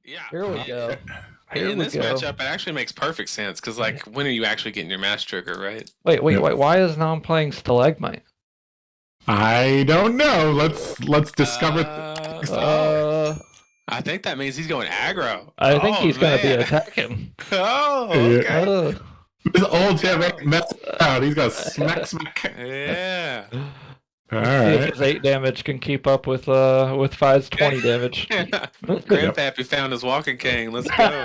Yeah. Here we go. Here In we this go. matchup, it actually makes perfect sense because, like, when are you actually getting your match trigger, right? Wait. Why is Nom playing Stalagmite? I don't know. Let's discover. I think that means he's going aggro. I think he's going to be attacking. Oh, okay. This Oldhim ain't messing around. He's got smack. Yeah. All Let's see if right. his 8 damage can keep up with 5's 20 damage. Grandpappy found his walking cane. Let's go.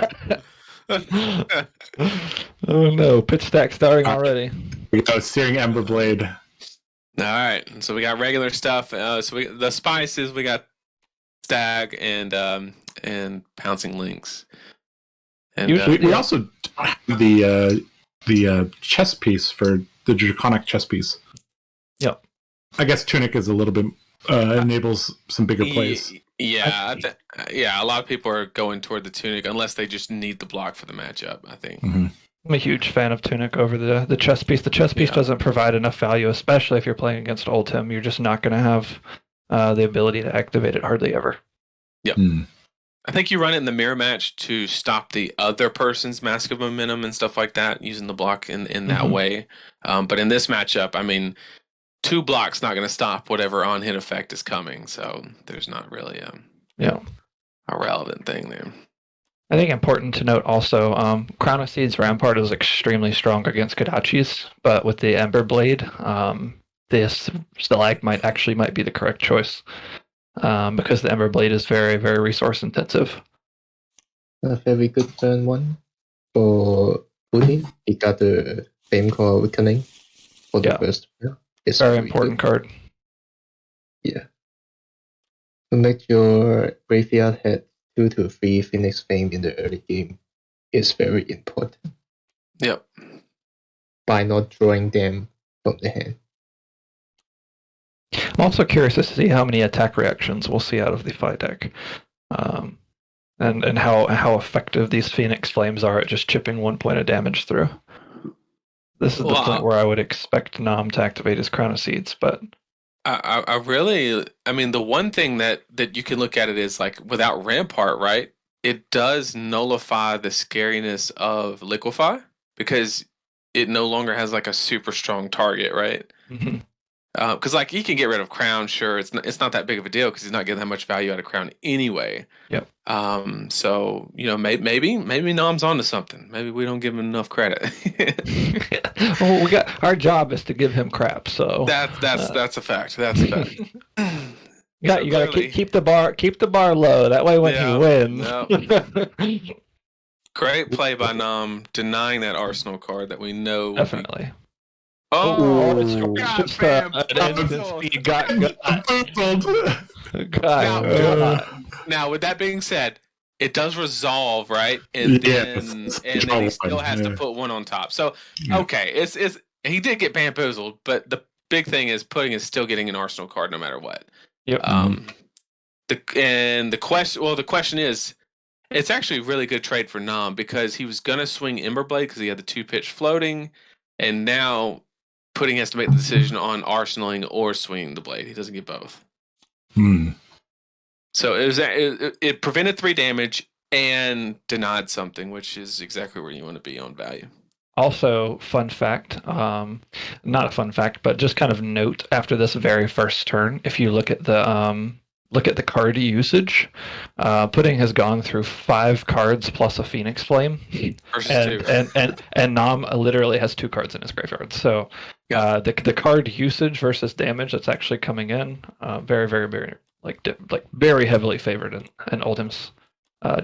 Oh no, pitch stack starting already. We got Searing Ember Blade. All right, so we got regular stuff. The spices we got stag and pouncing lynx. And we also don't have the chess piece for the draconic chess piece. Yep. I guess Tunic is a little bit enables some bigger plays. Yeah, a lot of people are going toward the Tunic unless they just need the block for the matchup, I think. Mm-hmm. I'm a huge fan of Tunic over the chess piece. The chess piece doesn't provide enough value, especially if you're playing against Oldhim. You're just not going to have the ability to activate it hardly ever. Yep. I think you run it in the mirror match to stop the other person's Mask of Momentum and stuff like that, using the block in that way. But in this matchup, I mean, 2 blocks not going to stop whatever on-hit effect is coming, so there's not really a relevant thing there. I think important to note also, Crown of Seeds Rampart is extremely strong against Kodachis, but with the Ember Blade, this Stalagmite actually might be the correct choice, because the Ember Blade is very, very resource intensive. A very good turn 1 for Oldhim. He got the Flame Core Awakening for the first turn. It's very important card. Yeah. To make your graveyard head 2 to 3 Phoenix Flame in the early game is very important. Yep. By not drawing them from the hand. I'm also curious to see how many attack reactions we'll see out of the Phi deck. And how effective these Phoenix Flames are at just chipping 1 point of damage through. This is the point where I would expect Nom to activate his Crown of Seeds, but I mean, the one thing that you can look at it is, like, without Rampart, right? It does nullify the scariness of Liquefy because it no longer has like a super strong target, right? Because like he can get rid of Crown, sure, it's not that big of a deal because he's not getting that much value out of Crown anyway. Yep. So maybe Nom's onto something. Maybe we don't give him enough credit. Well, we got our job is to give him crap. So that's a fact. That's a fact. You got to keep the bar low. That way, when he wins. Great play by Nom denying that Arsenal card that we know. Definitely. It's just an instant speed. Now, with that being said, it does resolve, right? And then he still has to put 1 on top. So okay, it's he did get bamboozled, but the big thing is Pudding is still getting an Arsenal card no matter what. Yep. The question is, it's actually a really good trade for Nom because he was gonna swing Emberblade because he had the 2-pitch floating, and now Pudding has to make the decision on arsenaling or swinging the blade. He doesn't get both. So it prevented 3 damage and denied something, which is exactly where you want to be on value. Also, fun fact, not a fun fact, but just kind of note after this very first turn, if you look at the card usage, Pudding has gone through 5 cards plus a Phoenix Flame, and Nom literally has 2 cards in his graveyard. So the card usage versus damage that's actually coming in, very, very, very very heavily favored in Oldhim's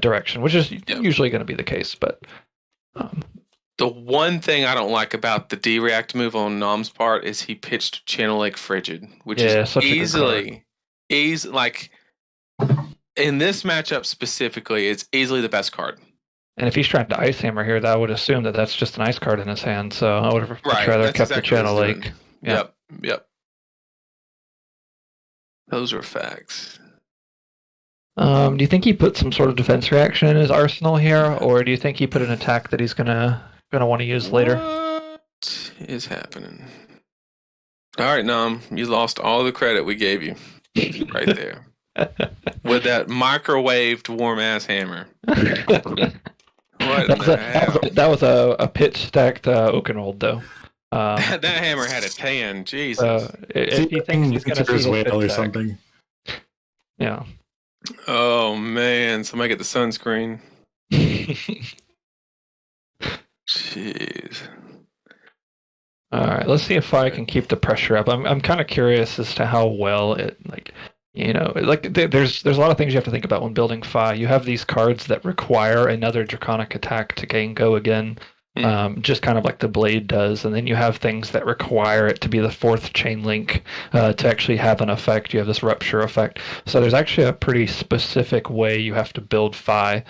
direction, which is usually going to be the case. But the one thing I don't like about the D-React move on Nom's part is he pitched Channel Lake Frigid, which is easily like in this matchup specifically, it's easily the best card. And if he's trying to Ice Hammer here, I would assume that that's just an ice card in his hand. So I would have rather kept the Channel Lake. Yep. Those are facts. Do you think he put some sort of defense reaction in his arsenal here, or do you think he put an attack that he's gonna want to use later? What is happening? All right, Nom, you lost all the credit we gave you right there. with that microwaved warm ass hammer. What in that, was the a, hell? that was a pitch stacked Oakenhold though. That hammer had a tan. Jesus. If he thinks he's going to see Winter's his Whale pitch or stack, something. yeah. Oh man, somebody get the sunscreen. Jeez. All right, let's see if I can keep the pressure up. I'm kind of curious as to how well it there's a lot of things you have to think about when building Fi. You have these cards that require another Draconic attack to gain go again, just kind of like the Blade does, and then you have things that require it to be the fourth chain link to actually have an effect. You have this Rupture effect. So there's actually a pretty specific way you have to build Fi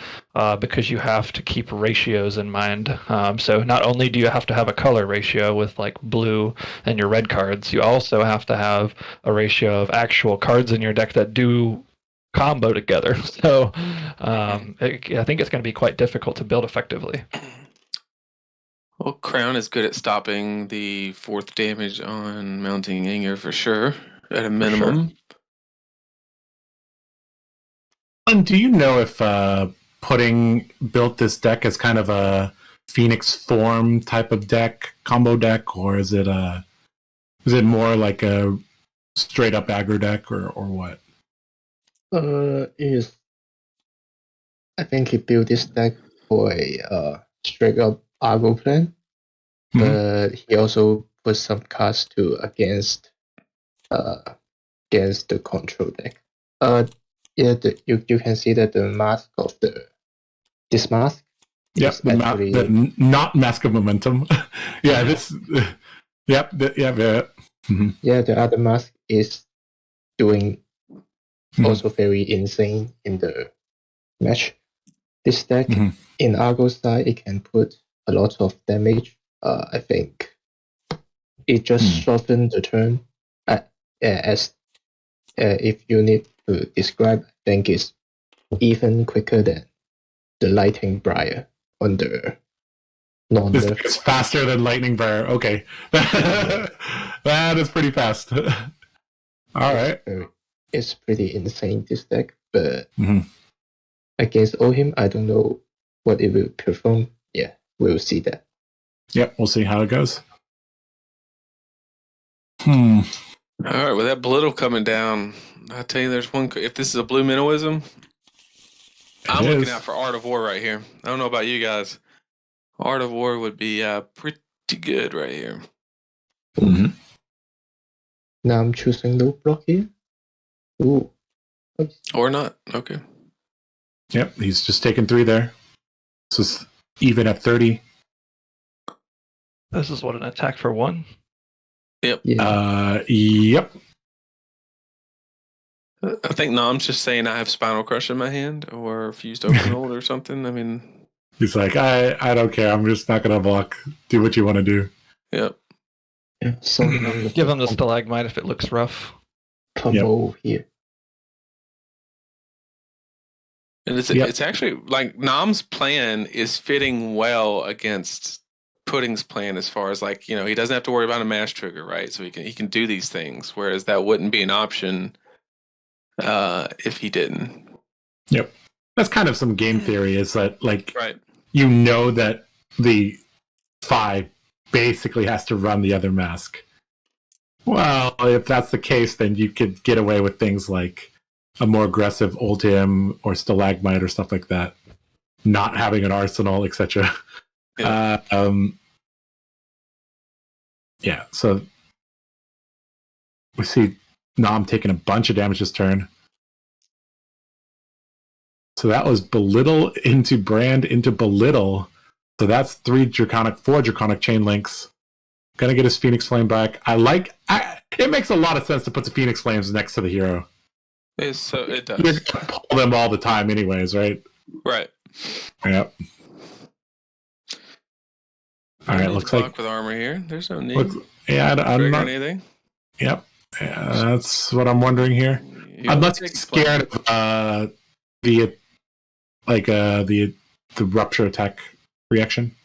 because you have to keep ratios in mind. So not only do you have to have a color ratio with like blue and your red cards, you also have to have a ratio of actual cards in your deck that do combo together. So I think it's going to be quite difficult to build effectively. Well, Crown is good at stopping the fourth damage on Mounting Anger for sure, at a minimum. And do you know if built this deck as kind of a Phoenix Form type of deck, combo deck, or is it more like a straight up aggro deck, or what? I think he built this deck for a straight up Argo plan, but he also put some cards against the control deck. You can see that the mask of this mask. Yep, the not Mask of Momentum. Yeah, this. Yep, mm-hmm. Yeah, the other mask is doing also very insane in the match. This deck in Argo side, it can put a lot of damage. I think it just shortened the turn. As if you need to describe, I think it's even quicker than the Lightning Briar on the non-nerf. It's faster than Lightning Briar. Okay, that is pretty fast. All right, it's pretty insane, this deck, but against Oldhim, I don't know what it will perform. Yeah, we'll see that. Yep, we'll see how it goes. All right, with that Belittle coming down, I tell you, there's one. If this is a blue minnowism, I'm looking out for Art of War right here. I don't know about you guys. Art of War would be pretty good right here. Now I'm choosing no block here. Ooh. Or not. Okay. Yep, he's just taking 3 there. This is even at 30. This is what, an attack for 1? Yep. Yeah. Yep. I think Nam's just saying I have Spinal Crush in my hand or Fused Oakenhold or something. I mean, he's like, I don't care. I'm just not gonna block. Do what you want to do. Yep. Yeah, give him the Stalagmite if it looks rough. Combo here. And it's actually like Nam's plan is fitting well against Pudding's plan as far as like, he doesn't have to worry about a mash trigger, right? So he can do these things, whereas that wouldn't be an option if he didn't. Yep. That's kind of some game theory, is that like right. That the Fi basically has to run the other mask. Well, if that's the case, then you could get away with things like a more aggressive Oldhim or Stalagmite or stuff like that, not having an arsenal, etc. Yeah. Yeah, so we see Nam taking a bunch of damage this turn. So that was Belittle into Brand into Belittle. So that's 4 Draconic chain links. Gonna get his Phoenix Flame back. It makes a lot of sense to put the Phoenix Flames next to the hero. It does. You're gonna pull them all the time anyways, right? Right. Yep. All right, looks like with armor here. There's no need. I'm not anything. Yep. Yeah, that's what I'm wondering here. I'm not scared of the Rupture attack reaction.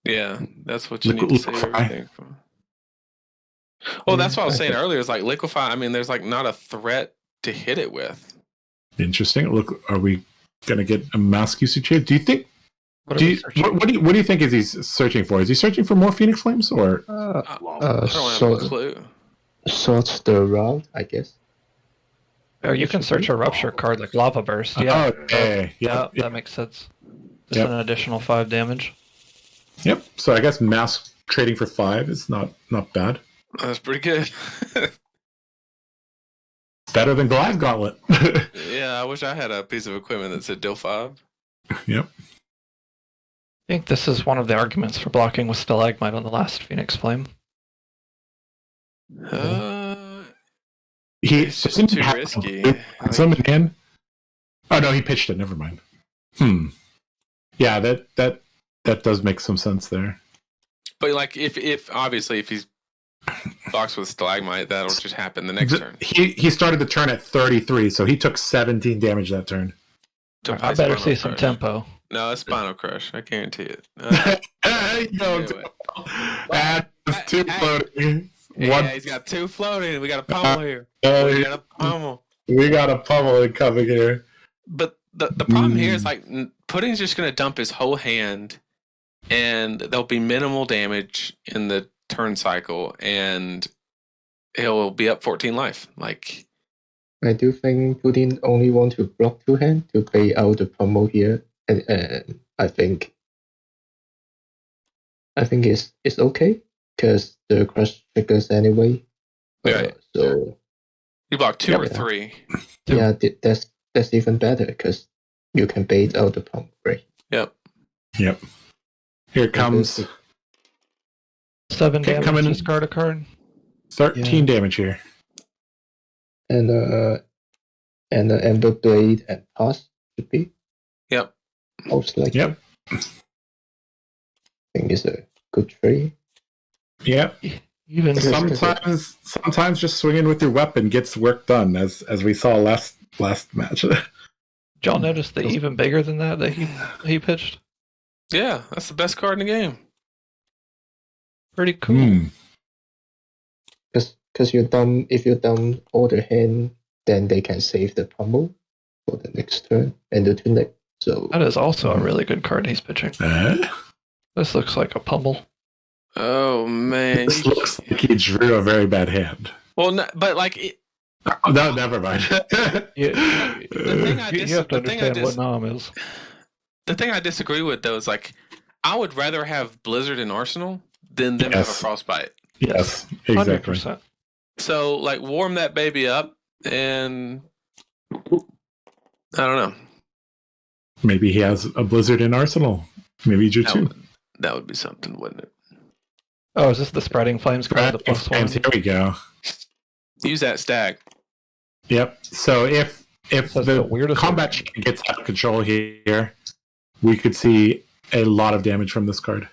Yeah, that's what you need to save everything for. Well, that's what I was saying earlier. Is like Liquefy. I mean, there's like not a threat to hit it with. Interesting. Look, are we gonna get a mask usage here? Do you think? What What do you think is he searching for? Is he searching for more Phoenix Flames or? I don't have a clue. Sort the route, I guess. Or you can search a rupture card like Lava Burst. Yeah. Okay. That makes sense. Just an additional 5 damage. Yep. So I guess mask trading for 5 is not bad. That's pretty good. Better than Goliath Gauntlet. Yeah, I wish I had a piece of equipment that said deal 5. Yep. I think this is one of the arguments for blocking with Stalagmite on the last Phoenix Flame. It's just too risky. Summon in. Oh no, he pitched it. Never mind. Yeah, that does make some sense there. But like, if he's boxed with Stalagmite, that'll just happen the next turn. He started the turn at 33, so he took 17 damage that turn. I better see some tempo. No, it's Spinal Crush. I guarantee it. That's 2 floating. Yeah, he's got 2 floating. We got a pummel here. We got a pummel. We got a pummel incoming here. But the problem here is like Pudding's just going to dump his whole hand, and there'll be minimal damage in the turn cycle, and he'll be up 14 life. Like, I do think Pudding only want to block 2 hand to play out the pummel here, and I think it's okay because the crush triggers anyway. Right. So you block 2 or 3. Yeah, that's even better because you can bait out the pummel, right? Yep. Here comes 7 damage. Discard a card. 13 damage here. And the Ember Blade and Toss should be. Yep. Most likely. Yep. I think it's a good trade. Yep. Even sometimes just swinging with your weapon gets work done, as we saw last match. Did y'all notice the even bigger than that he pitched? Yeah, that's the best card in the game. Pretty cool. Because if you dump all the hand, then they can save the pummel for the next turn and the turn next. So that is also a really good card he's pitching. This looks like a pummel. Oh man, this looks like he drew a very bad hand. Well, no, but like, no, never mind. You have to understand what Nam is. The thing I disagree with though is like, I would rather have Blizzard and Arsenal than them have a Frostbite. Yes, exactly. 100%. So like, warm that baby up, and I don't know. Maybe he has a Blizzard in Arsenal. Maybe you do too. That would be something, wouldn't it? Oh, is this the Spreading Flames card? The +1? Here we go. Use that stack. Yep. So if the combat chain gets out of control here, we could see a lot of damage from this card.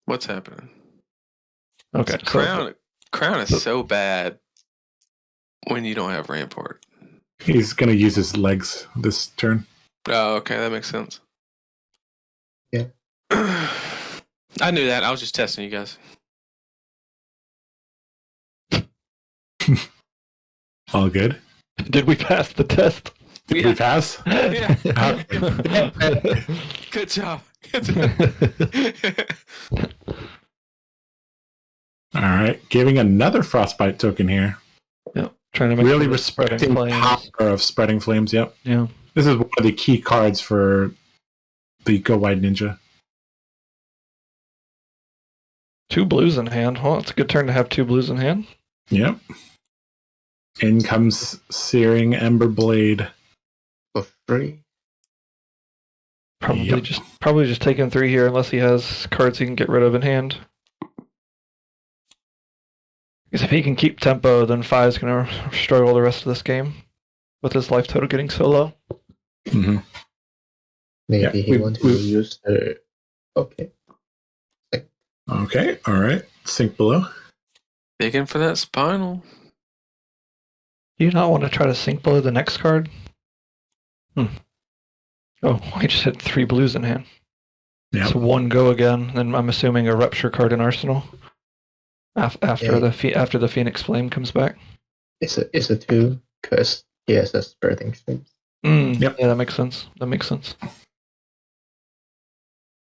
What's happening? Okay. Crown is so bad when you don't have Rampart. He's going to use his legs this turn. Oh, okay. That makes sense. Yeah. I knew that. I was just testing you guys. All good. Did we pass the test? Did we pass? Yeah. Good job. All right. Giving another Frostbite token here. Yep. Trying to make really respecting the power of Spreading Flames. Yep. Yeah. This is one of the key cards for the Go Wide Ninja. 2 blues in hand. Well, it's a good turn to have 2 blues in hand. Yep. In comes Searing Ember Blade. For free. Probably just taking 3 here unless he has cards he can get rid of in hand. Because if he can keep tempo, then 5's going to struggle the rest of this game with his life total getting so low. Mm-hmm. Maybe he wants to use the... Okay. Okay, all right. Sink below. Digging for that spinal. Do you not want to try to sink below the next card? Oh, I just had 3 blues in hand. Yeah. So 1 go again, then I'm assuming a Rupture card in Arsenal after the Phoenix Flame comes back. It's a 2 because he has a spreading thing. Yep. Yeah, that makes sense. That makes sense.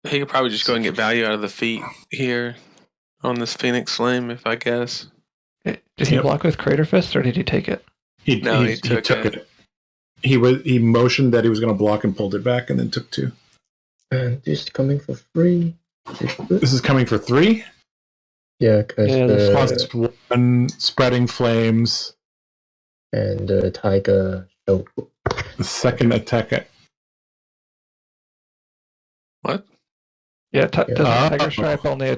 He could probably just go and get value out of the feet here on this Phoenix Flame, if I guess. Did he block with Crater Fist, or did he take it? He took it. He motioned that he was going to block and pulled it back, and then took 2. And this is coming for free. This is coming for 3. Yeah, because Plus 1 spreading flames. And the tiger showed. The second attack. What? Yeah, Tiger Stripe only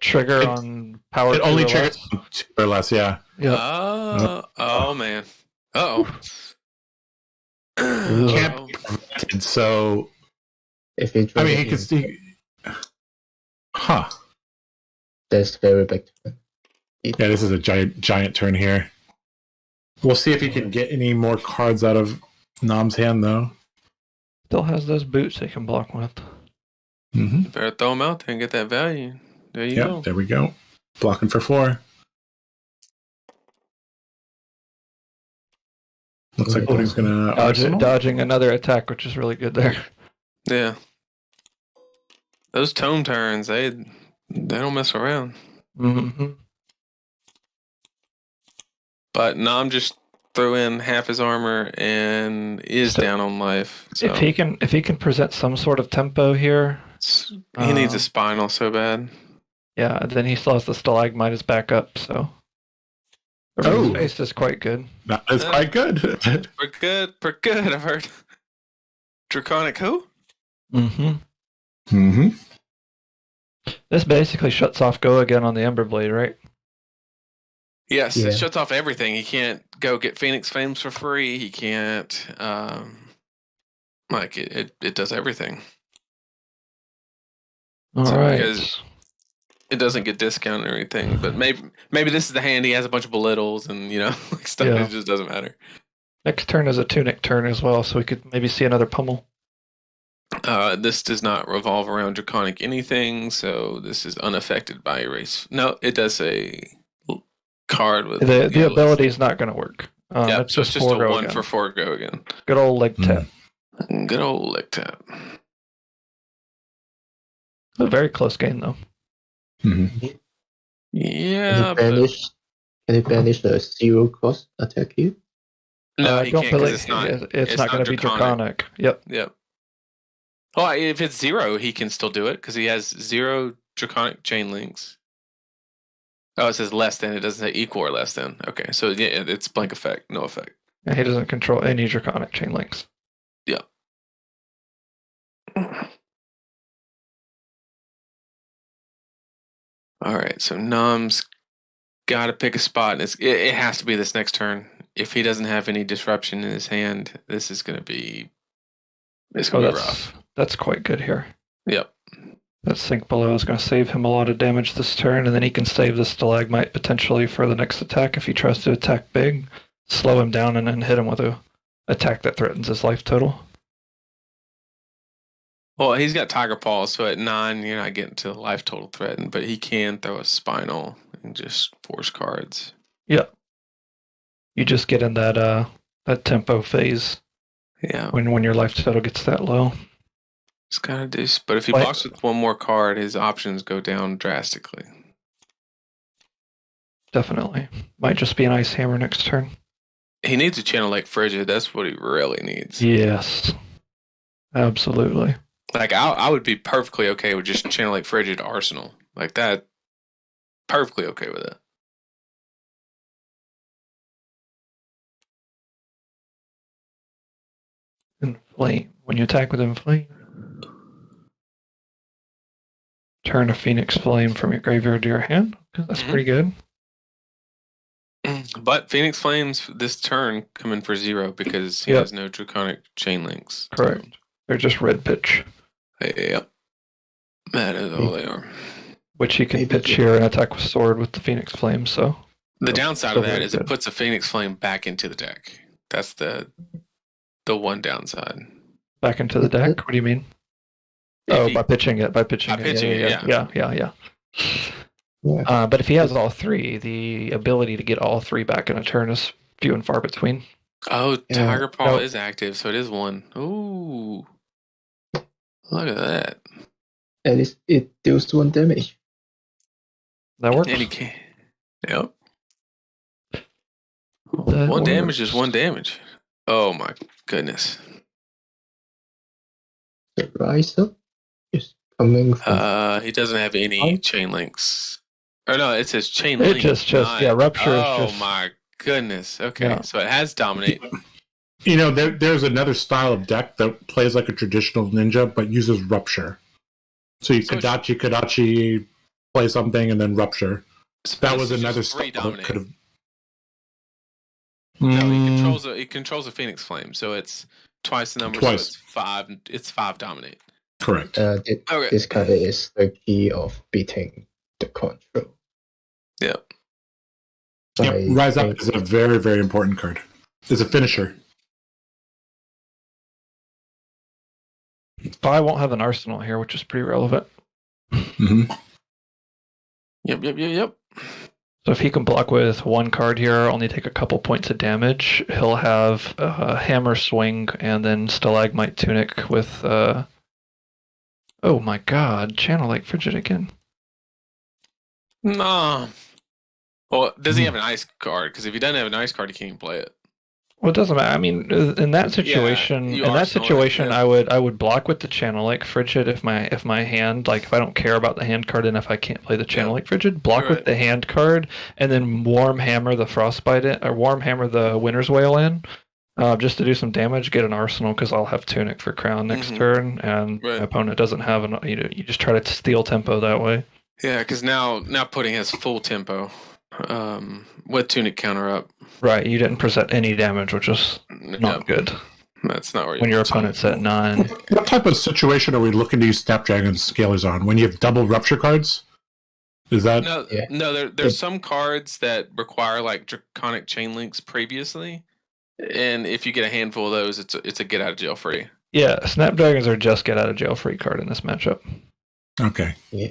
trigger on power. It only triggers less. 2 or less. Yeah. Oh man. Uh-oh. Can't be prevented, so If he he could see. Huh. That's very big. Yeah, this is a giant turn here. We'll see if he can get any more cards out of Nam's hand, though. Still has those boots they can block with. Mm-hmm. Better throw them out there and get that value. There you go. There we go. Blocking for 4. Looks like Pudding's gonna dodging another attack, which is really good there. Yeah. Those tome turns, they don't mess around. Mm-hmm. But Nam just threw in half his armor and is down on life. So if he can present some sort of tempo here, he needs a spinal so bad. Yeah, then he still has the stalagmite as backup, so space is quite good. That is quite good. We're good, I've heard. Draconic who? Mm-hmm. This basically shuts off Go again on the Emberblade, right? Yes, it shuts off everything. He can't go get Phoenix Flames for free. He can't it does everything. All right. Because it doesn't get discounted or anything, but maybe this is the hand he has a bunch of belittles and stuff. It just doesn't matter. Next turn is a tunic turn as well, so we could maybe see another pummel. This does not revolve around Draconic anything, so this is unaffected by erase. No, it does say card with the ability is not going to work. It's just a 1 again. For 4 go again. Good old leg tap. Good old leg tap. A very close game though. Mm-hmm. Yeah. Can he banish the 0 cost attack here? No, he can't because it's not going to be draconic. Yep. Oh, if it's 0, he can still do it because he has 0 draconic chain links. Oh, it says less than. It doesn't say equal or less than. Okay, so yeah, it's blank effect, no effect. Yeah, he doesn't control any draconic chain links. Yeah. All right, so Nam's got to pick a spot, and it has to be this next turn. If he doesn't have any disruption in his hand, this is going to be rough. That's quite good here. Yep. That sink below is going to save him a lot of damage this turn, and then he can save the stalagmite potentially for the next attack if he tries to attack big, slow him down, and then hit him with a attack that threatens his life total. Well, he's got Tiger Paw, so at 9, you're not getting to the life total threatened, but he can throw a spinal and just force cards. Yep. You just get in that tempo phase. Yeah. When your life total gets that low. It's kind of this, but if he blocks with 1 more card, his options go down drastically. Definitely. Might just be an Ice Hammer next turn. He needs a Channel Lake Frigid. That's what he really needs. Yes. Absolutely. Like, I would be perfectly okay with just Channel Lake Frigid Arsenal. Like that. Perfectly okay with it. Inflame. When you attack with Inflame, turn a Phoenix Flame from your graveyard to your hand. That's pretty good. But Phoenix Flames this turn come in for 0 because he has no Draconic Chain Links. Correct. So. They're just red pitch. Yep. That is all they are. Which he can pitch here and attack with sword with the Phoenix Flame, so. The downside of that is it puts a Phoenix Flame back into the deck. That's the one downside. Back into the deck? What do you mean? By pitching it. Yeah. Yeah. But if he has all three, the ability to get all three back in a turn is few and far between. Oh, Yeah. Tiger Paw No. is active, so it is one. Ooh, look at that. At least it deals 1 damage. That works. And he can. Yep. That One damage is works. one damage. Oh my goodness. The rise up is coming from. He doesn't have any Oh. chain links. Or no, it says chain It link. just not- rupture is Oh just. my goodness. Okay, Yeah. so it has dominate. There's another style of deck that plays like a traditional ninja, but uses rupture. So you So it's- Kadachi, play something, and then rupture. So That this was is another just free style that dominate. could have. No, he controls a Phoenix Flame, so it's twice the number. Twice. So it's five. It's 5 dominate. Correct. Okay. This card is the key of beating the control. Yep. Yep. I Rise Up think- is a very, very important card. It's a finisher. I won't have an arsenal here, which is pretty relevant. Mm-hmm. Yep. So if he can block with one card here, only take a couple points of damage, he'll have Hammer Swing and then Stalagmite Tunic with. Oh my god, Channel Lake Frigid again. No. Well, does he have an ice card? Because if he doesn't have an ice card, he can't even play it. Well, it doesn't matter. I mean, in that situation, you in that arsenal it, situation, yeah. I would block with the Channel Lake Frigid if my hand, like if I don't care about the hand card and if I can't play the Channel Yeah. Lake Frigid, block Right. with the hand card and then Warm Hammer the Frostbite in, or Warm Hammer the Winter's Wail in, just to do some damage. Get an arsenal because I'll have Tunic for Crown next turn, and Right. my opponent doesn't have an. You just try to steal tempo that way. Yeah, because now Pudding has full tempo, with Tunic counter up. Right, you didn't present any damage, which is not Yep, good that's not where when you your opponent's at 9. What type of situation are we looking to use Snapdragon Scalers on? When you have double rupture cards? Is that No, Yeah. no. There's some cards that require like draconic chain links previously, and if you get a handful of those, it's a get out of jail free. Yeah, Snapdragons are just get out of jail free card in this matchup. okay? Yeah.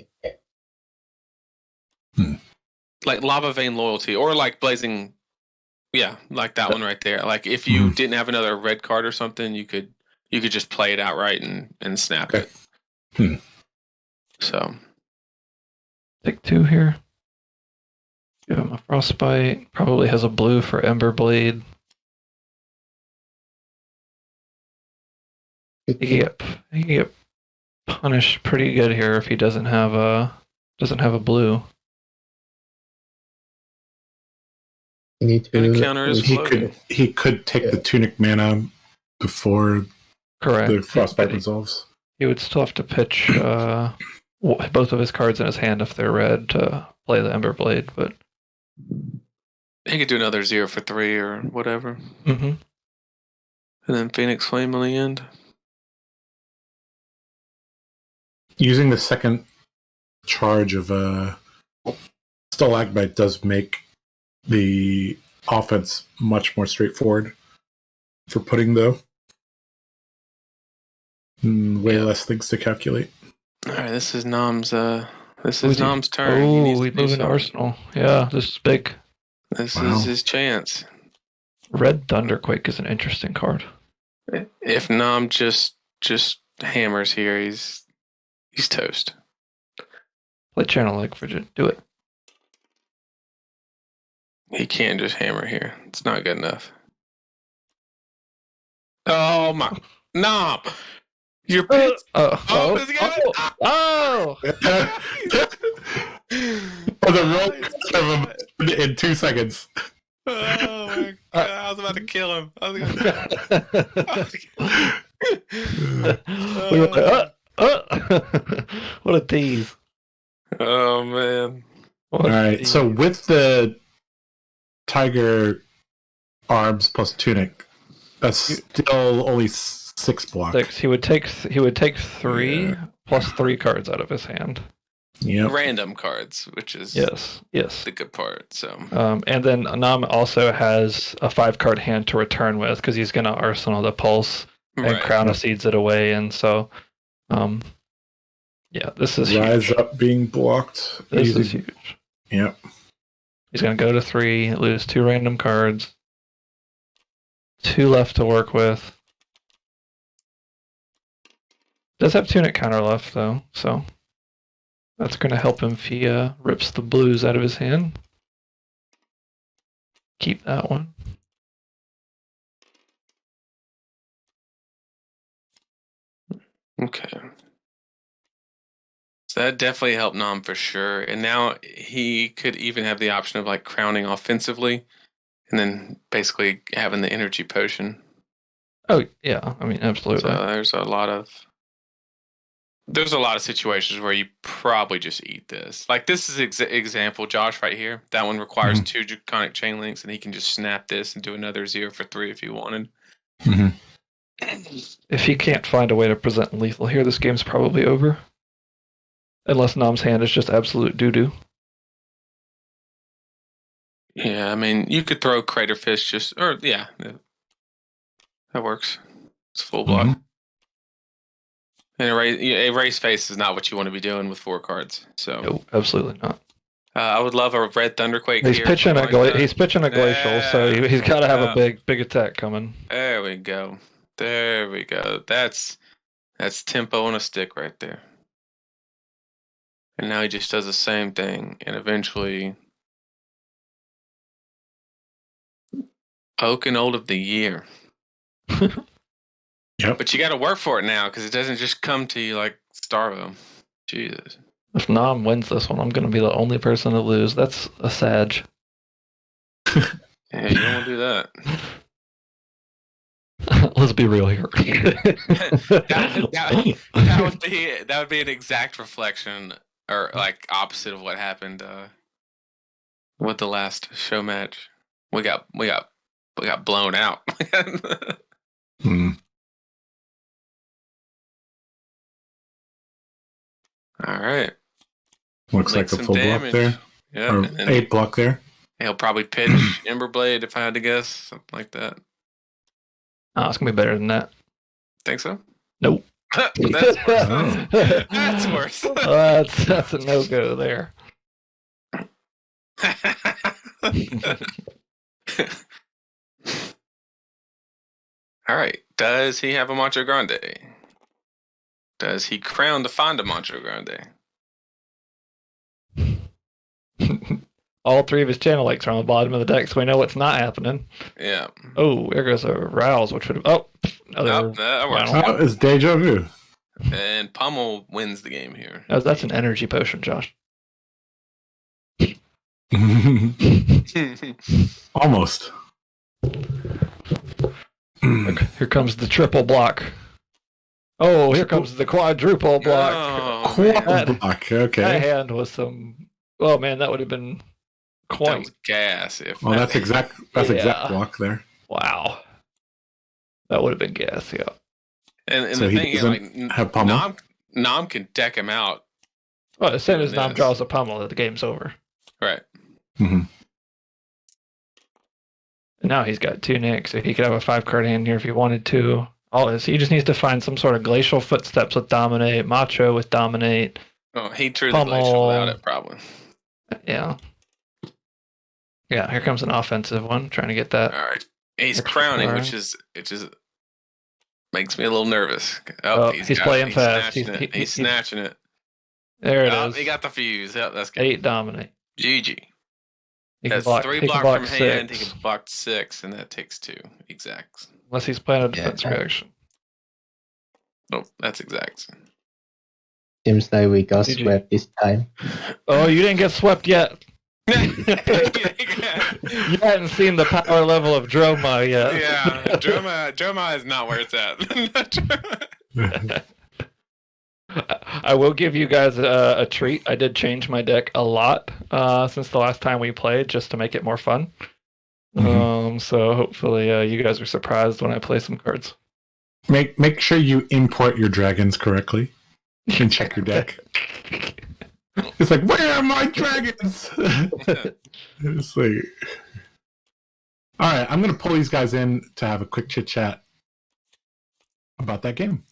Like Lava Vein Loyalty or like Blazing. Yeah, like that one right there. Like if you didn't have another red card or something, you could just play it outright and snap Okay. it. So Take 2 here. Give him a Frostbite. Probably has a blue for Ember Blade. He can get punished pretty good here if he doesn't have a blue. You need Gonna to. counter his He could take the Tunic mana before Correct. the Frostbite But resolves. he would still have to pitch both of his cards in his hand if they're red to play the Ember Blade. But he could do another 0 for 3 or whatever, mhm. and then Phoenix Flame on the end. Using the second charge of Stalagmite does make the offense much more straightforward for Pudding, though. Way less things to calculate. All right, this is Nam's. This Who's is he? Nam's turn. He needs Oh, to he's do moving to something. Arsenal. Yeah, this is big. This Wow. is his chance. Red Thunderquake is an interesting card. If Nam just hammers here, he's toast. Play Channel Lake Frigid. Do it. He can't just hammer here. It's not good enough. Oh my Nam! You're pissed. Oh, Does he get it? oh! For the roll in 2 seconds. Oh my god! I was about to kill him. We were like, what a tease. Oh man! What All a right, tease. so with the Tiger arms plus Tunic, that's still only 6 block. 6. He would take 3 plus 3 cards out of his hand. Yep. Random cards, which is Yes. the good part. So And then Nam also has a 5-card hand to return with because he's going to Arsenal the Pulse and right. Crown of Seeds it away. And so Yeah, this is Rise huge. up being blocked. This Easy. is huge. Yep. He's going to go to 3, lose 2 random cards. 2 left to work with. Does have Tunic counter left, though, so that's going to help him if he rips the blues out of his hand. Keep that one. Okay. So that definitely helped Nam for sure. And now he could even have the option of like crowning offensively and then basically having the energy potion. Oh, yeah, I mean, absolutely. So there's a lot of situations where you probably just eat this. Like this is example, Josh, right here. That one requires 2 draconic chain links, and he can just snap this and do another 0 for 3 if he wanted. If he can't find a way to present lethal here, this game's probably over. Unless Nam's hand is just absolute doo-doo. Yeah, I mean, you could throw Craterfish that works. It's full block. And erase face is not what you want to be doing with 4 cards. So No, absolutely not. I would love a red Thunderquake He's here. pitching he's pitching a glacial, so he's got to have a big attack coming. There we go. There we go. That's tempo on a stick right there. And now he just does the same thing, and eventually Oak and Old of the Year. Yep. But you got to work for it now because it doesn't just come to you like Starvo. Jesus. If Nam wins this one, I'm going to be the only person to lose. That's a sag. Yeah, you don't want to do that. Let's be real here. that would be an exact reflection, or like opposite of what happened with the last show match. We got blown out. All right. Looks like a full damage. block there. Yeah. Or 8 block there. He'll probably pitch Emberblade if I had to guess, something like that. Oh, it's gonna be better than that. Think so? Nope. That's worse. That's worse. That's a no-go there. All right. Does he have a Macho Grande? Does he crown the Fonda Macho Grande? All 3 of his channel links are on the bottom of the deck, so we know what's not happening. Yeah. Oh, there goes a Rouse, which would have... that works. Oh, it's deja vu. And Pummel wins the game here. Oh, that's an energy potion, Josh. Almost. Here comes the triple block. Oh, here comes the quadruple block. Oh, Quad block. Okay. That hand was some... Oh, man, that would have been that quite... was gas. That's exact block there. Wow. That would have been gas, yeah. And so the he thing doesn't is, have Pummel? Nam can deck him out. Well, as soon as Nam Yes. draws a pummel, the game's over. Right. And now he's got 2 nicks, so he could have a 5-card hand here if he wanted to. All this, he just needs to find some sort of glacial footsteps with Dominate, Macho with Dominate. Oh, he drew the Pummel. glacial without it, probably. Yeah. Yeah, here comes an offensive one, trying to get that. All right. He's Extra crowning, card. which is makes me a little nervous. He's playing fast. He's snatching it. There it is. He got the fuse. Yep, that's good. 8 Dominate. GG. He That's can block, 3 he can block block from hand. 6. He can block 6, and that takes 2 exacts. Unless he's playing a defense reaction. Oh, that's exact. Seems like we got GG. swept this time. Oh, you didn't get swept yet. Yeah, You hadn't seen the power level of Droma yet. Droma is not where it's at. I will give you guys a treat. I did change my deck a lot since the last time we played, just to make it more fun. So hopefully you guys are surprised when I play some cards. Make sure you import your dragons correctly. And check your deck. It's like, where are my dragons? It's like, all right, I'm gonna pull these guys in to have a quick chit chat about that game.